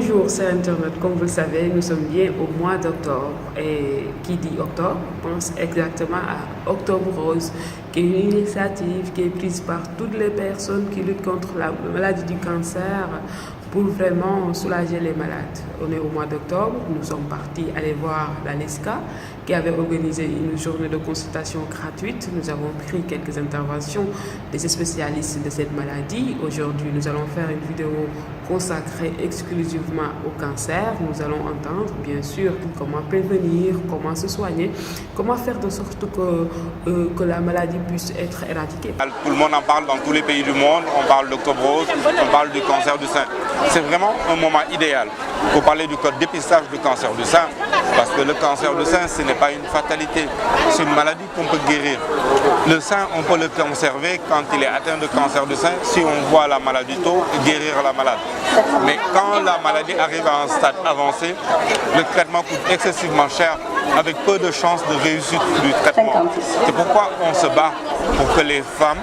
Bonjour, c'est Internet. Comme vous le savez, nous sommes bien au mois d'octobre. Et qui dit octobre pense exactement à Octobre Rose, qui est une initiative qui est prise par toutes les personnes qui luttent contre la maladie du cancer pour vraiment soulager les malades. On est au mois d'octobre, nous sommes partis aller voir la LESCA qui avait organisé une journée de consultation gratuite. Nous avons pris quelques interventions des spécialistes de cette maladie. Aujourd'hui, nous allons faire une vidéo consacrée exclusivement au cancer. Nous allons entendre, bien sûr, comment prévenir, comment se soigner, comment faire de sorte que la maladie puisse être éradiquée. Tout le monde en parle dans tous les pays du monde. On parle d'Octobre Rose, on parle du cancer du sein. C'est vraiment un moment idéal pour parler du dépistage du cancer du sein, parce que le cancer du sein, ce n'est pas une fatalité, c'est une maladie qu'on peut guérir. Le sein, on peut le conserver quand il est atteint de cancer du sein, si on voit la maladie tôt, guérir la malade. Mais quand la maladie arrive à un stade avancé, le traitement coûte excessivement cher, avec peu de chances de réussite du traitement. C'est pourquoi on se bat pour que les femmes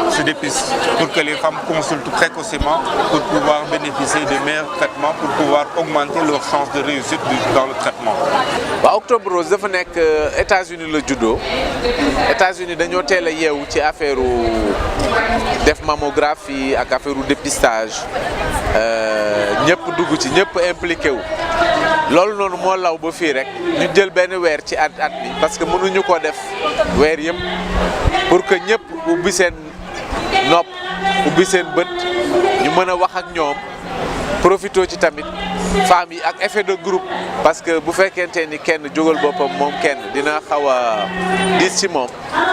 se dépistent, pour que les femmes consultent précocement pour pouvoir bénéficier de meilleurs traitements, pour pouvoir augmenter leurs chances de réussite dans le traitement. Octobre Rose dafa nekk États-Unis la juddoo États-Unis dañoo teel a yeewu ci affaire def mammographie ak affaire dépistage ñëpp dugg ci ñëpp impliqué wu. loolu noonu moo law ba fii rek ñu jël benn weer ci at bi parce que mënuñu ko def weer yëpp pour que ñëpp ubbi seen nopp ubbi seen bët ñu mën a wax ak ñoom profito ci tamit femmes yi ak effet de groupe parce que bu fekkente ni kenn jógal boppam moom kenn dina xaw a diis ci moom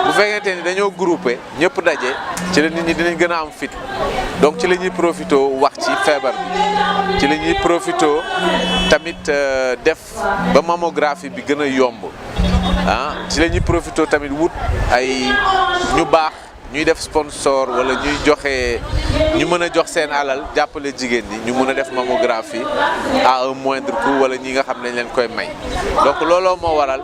bu fekkente ni dañoo groupé ñëpp daje ci la nit ñi dinañ gën a am fit donc ci la ñuy profito wax ci feebar bi ci la ñuy profito tamit def ba mammographie bi gën a yomb ci la ñuy profito tamit wut ay ñu baax ñuy def sponsor wala ñuy joxe ñu mën a jox seen alal jàppale jigéen ñi ñu mën a def mammographie à un moindre coût wala ñi nga xam ne leen koy may donc looloo moo waral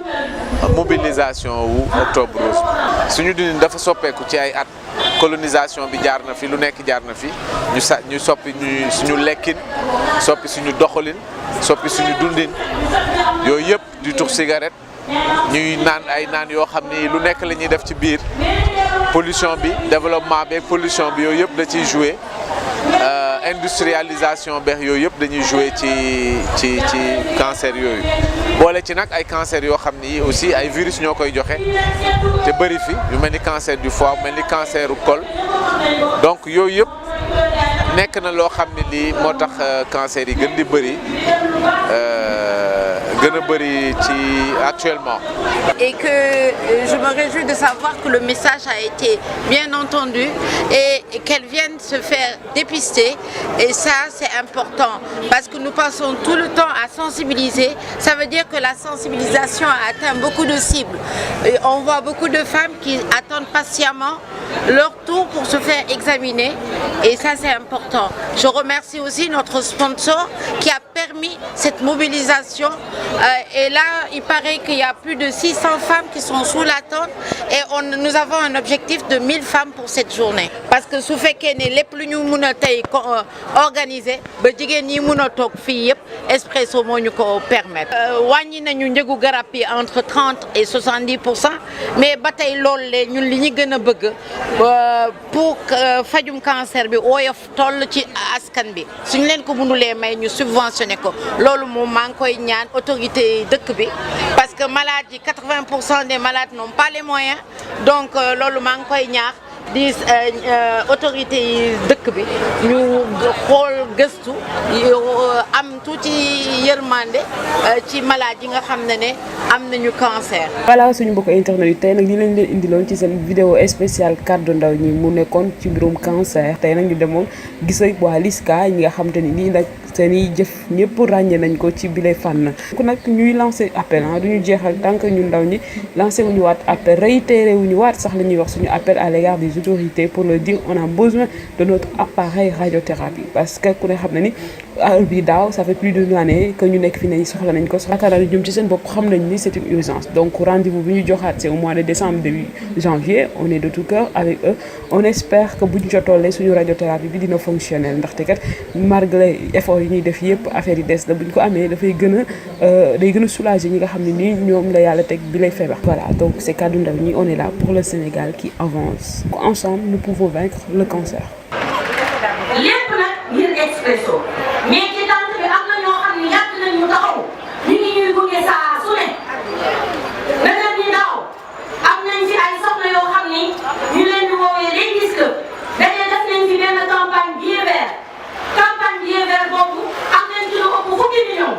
mobilisation wu Octobre Rose suñu dundin dafa soppeeku ci ay at colonisation bi jaar na fi lu nekk jaar na fi ñu soppi suñu lekkin soppi suñu doxalin soppi suñu dundin yooyu yëpp di tux cigarette ñuy naan ay naan yoo xam ni lu nekk la ñuy def ci biir pollution bi développement bi pollution bi yooyu yëpp da ciy jouer industrialisation beex yooyu yëpp dañuy jouer ci cancer yooyu boole ci nag ay cancer yoo xam ni aussi ay virus ñoo koy joxe te bëri fi yu mel ni cancer du foie mel ni cancer du col donc yooyu yëpp nekk na loo xam ne lii moo tax cancer yi gën di bëri actuellement. Et que je me réjouis de savoir que le message a été bien entendu et qu'elles viennent se faire dépister. Et ça, c'est important parce que nous passons tout le temps à sensibiliser. Ça veut dire que la sensibilisation a atteint beaucoup de cibles. Et on voit beaucoup de femmes qui attendent patiemment leur tour pour se faire examiner. Et ça, c'est important. Je remercie aussi notre sponsor qui a permis cette mobilisation. Et là, il paraît qu'il y a plus de 600 femmes qui sont sous l'attente et nous avons un objectif de 1000 femmes pour cette journée. Parce que su fekkee ne lépp lu ñu mën a tey organiser ba jigéen ñi mën a toog fii yëpp Expresso moo ñu ko permettre. wàññi nañu njëgu garab yi entre 30 et 70%, mais ba tey loolu la ñun li ñu gën a bëgg pour fajum cancer bi woyof toll ci askan bi suñu leen ko mënulee may ñu subventionné ko loolu moom maa ngi koy ñaan autorité dëkk bi parce que malades yi 80% des malades n'ont pas les moyens donc loolu maa ngi koy ñaax di autorité yi dëkk bi ñu xool gëstu am tuuti yërmande ci malade yi nga xam ne am nañu cancer. voilà suñu mbokk internet yi tey nag li lañ leen indiloon ci seen vidéo spéciale kàddu ndaw ñi mu nekkoon ci mbirum cancer tey nag ñu demoon gis ak waa LESCA ñi nga xam te ni lii nag seen i jëf ñëpp ràññee nañ ko ci bile fànn ku nag ñuy lancé appel duñu jeexal tant que ñu ndaw ñi lancé wuñu waat appel réitéré wuñu waat sax la ñuy wax suñu appel à l'égard des autorités pour leur dire on a besoin de notre appareil radiothérapie parce que ku ne xam na ni heure bi daaw ça fait plus d'une année que ñu nekk fi nañ soxla nañ ko yaakaar naa ñoom ci seen bopp xam nañ ni c'est une urgence donc rendez-vous bi ñu joxaat c'est au mois de décembre début janvier on est de tout cœur avec eux on espère que bu ñu jotoolee suñu radiothérapie bi dina fonctionnel ndaxte kat malgré effort yi ñuy def yëpp affaire yi des na bu ñu ko amee dafay gën a day gën a soulager ñi nga xam ne nii ñoom la yàlla teg bi lay feebar. Voilà donc c'est Kaddu Ndaw ñi, on est là pour le Sénégal qui avance. Ensemble nous pouvons vaincre le cancer. lépp nag ngir Expresso mais ci tant bi am na ñoo xam ne yàgg nañ ñu taxaw ñu ngi ñuy gunge saa su ne beneen ñi daaw am nañ ci ay soxna yoo xam ni ñu leen di woowee les disques dañuy def nañ ci benn campagne billet vert boobu am nañ ci lu ëpp fukki million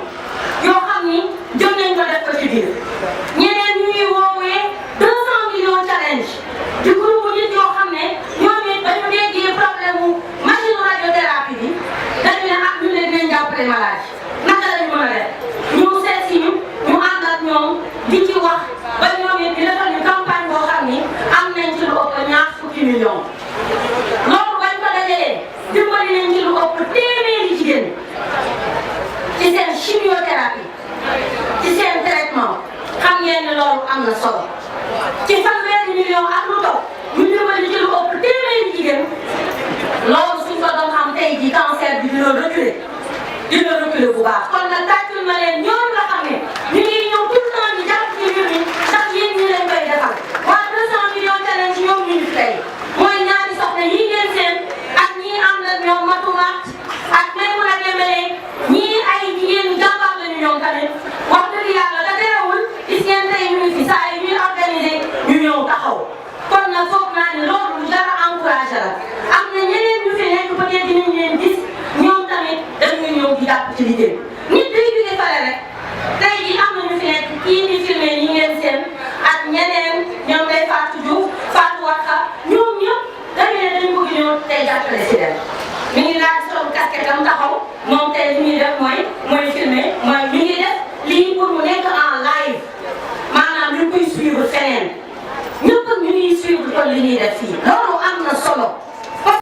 yoo xam ni jëm nañ ko def ko ci biir ñeneen ñu ñuy woowee 200 millions challenge di groupe nit yoo xam ne ñoom it dañu déggee problème mu machine radiothérapie bi dañu ne ak ñu ne dinañ jàppale malade naka lañu mën a def ñu seet si ñu ànd ak ñoom di ci wax ba ñoom it di defal ñu campagne boo xam ni am nañ ci lu ëpp ñaar fukki millions loolu bañ ko dajalee dimbali nañ ci lu ëpp téeméeri jigéen ci seen chimiothérapie ci seen traitement xam ngeen ne loolu am na solo ci fanweeri million ak lu topp ñu dimbali ci lu ëpp téeméeri jigéen loolu suñ ko doon xam tey jii cancer bi dina reculer bu baax kon nag tàccul ma leen ñooñu nga xam ne ñu ngi ñëw tout le temps di jàpp ci mbir mi ndax yéen ñi leen koy defal waa 200 millions challenge ñoom ñu ngi tey mooy ñaari soxna yi ngeen seen ak ñii am na ñoom matumaat ak may mun a demalee ñii ay jigéen ñi jàmbaar lañu ñoom tamit wax dëgg yàlla da terewul gis ngeen tey ñu ngi fi saa yi ñuy organiser ñu ñëw taxaw kon nag foog naa ne loolu dara encouragé la am na ñeneen ñu fi nekk peut-être dinañ leen gis ñoom tamit dañuy ñëw di jàpp ci liggéey nit day jóge fale rek tey jii am na ñu fi nekk kii di filmé ñi ngeen seen ak ñeneen ñoom day Fatou Diouf Fatou Wakha ñoom ñëpp dañu ne dañu bëgg ñëw tey jàppale si leen mi ngi laaj sol casquette am taxaw moom tey li ñuy def mooy filmé mooy mi ngi def lii pour mu nekk en live maanaam ñu koy suivre feneen ñëpp ñu ngi suivre kon li ñuy def